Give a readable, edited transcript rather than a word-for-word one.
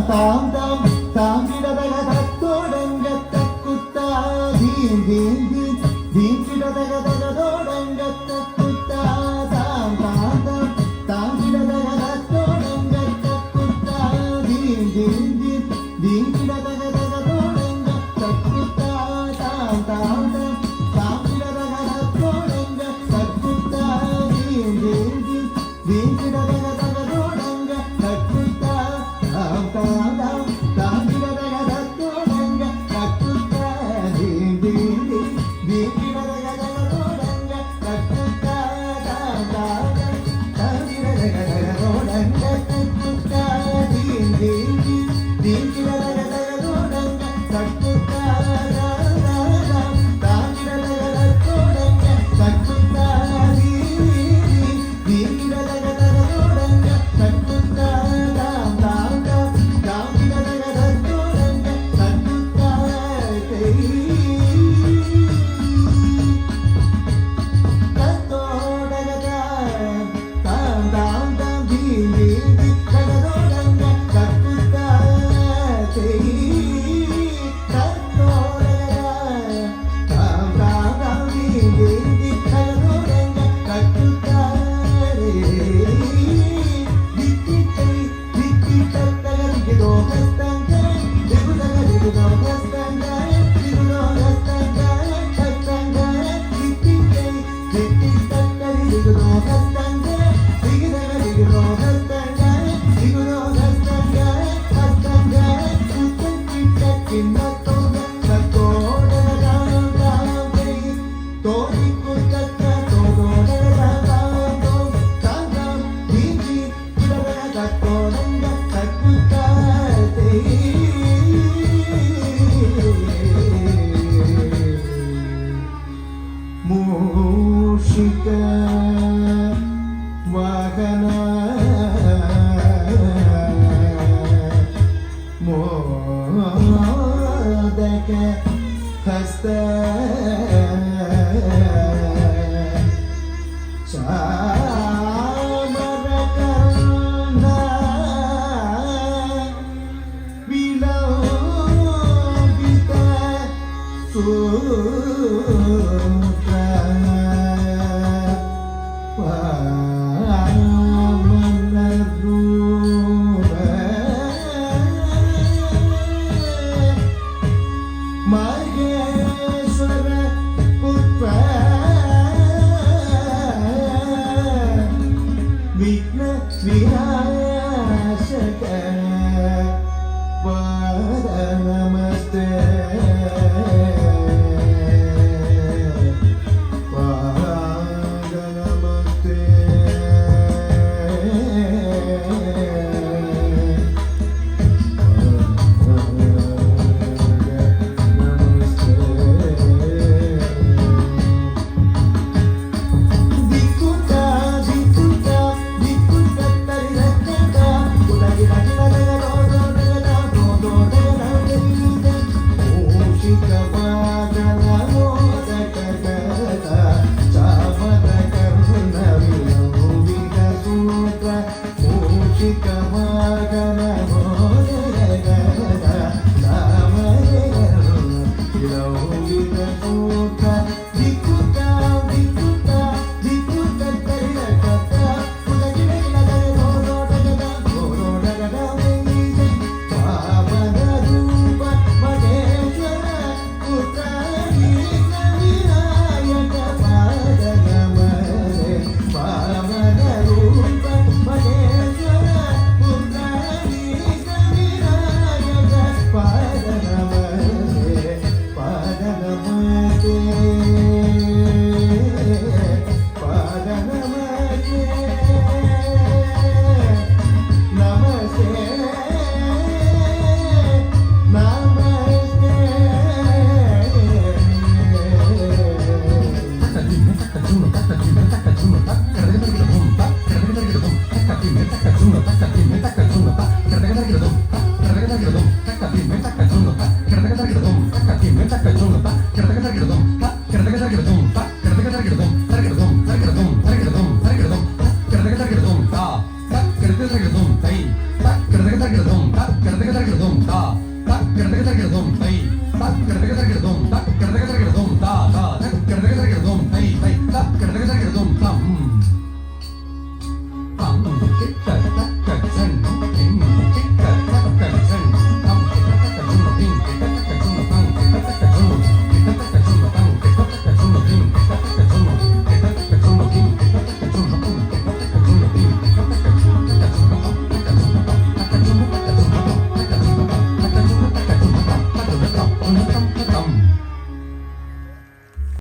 தாம் தாம் தாங்கிடதக தத்தோடங்க தக்குத்தா theme theme theme theme கிடதக தகதோடங்க தக்குத்தா தாம் தாம் தாம் தாங்கிடதக தத்தோடங்க தக்குத்தா தீம் தீம் தீம் தீம் கிடதக தகதோடங்க தக்குத்தா தாம் தாம் தாம் தாங்கிடதக தத்தோடங்க தக்குத்தா தீம் தீம் தீம் தீம் கிடதக தகதோடங்க தக்குத்தா தாம் தாம் தாம் தாங்கிடதக தத்தோடங்க தக்குத்தா தீம் தீம் தீம் தீம் கிடதக தகதோடங்க தக்குத்தா தாம் தாம் தாம் தாங்கிடதக தகதோடங்க தக்குத்தா தீம் தீம் தீம் தீம் கிடதக தகதோடங்க தக்குத்தா தாம் தாம் தாம் தாங்கிடதக தகதோடங்க தக்குத்தா தீம் தீம் தீம் கிடதக தகதோடங்க தக்குத்தா தாம் தாம் தாம் தாங்கிடதக தகதோடங்க தக்குத்தா தத்தோடகதா தாம் தாம் தாம் தீம் தீம் தீம் தகதோடங்க தக்குத்தா தத்தோடகதா தாம் தாம் தாம் தீம் தீம் தீம் தகதோடங்க தக்குத்தா தித்தித்தை தித்தித்தத்தக திகிதோ ஹஸ்தங்க திகுதக திகுதோ ஹஸ்தங்க திகுதோ ஹஸ்தங்க ஹஸ்தங்க தித்தித்தை தித்தித்தத்தக திகிதோ ஹஸ்தங்க திகுதக திகுதோ ஹஸ்தங்க திகுதோ ஹஸ்தங்க ஹஸ்தங்க குத்தக்கிட்ட கிண்ணத்தோட தத்தோடகதாம் தாம் கை தோடி குத்தக்க தோடோடகதாம் தாம் தோம் தாம் தாம் தீஞ்சி கிடதக தத்தோடங்க தக்குத்தா மூஷிக வாகன மோதக ஹஸ்த சாமரகர்ண விலோபித சூத்ர வாமனரூப மகேஸ்வர புத்ர விக்ன விநாசக பாத நமஸ்தே பாத நமஸ்தே திக்குதா திக்குதா திக்குதா தரிதக்கதா உலகில கிடதக தோடோடகதா தோடோடகதா தெரியுதா மூஷிக தக்கரதகரதும் தக்கரதகரதும்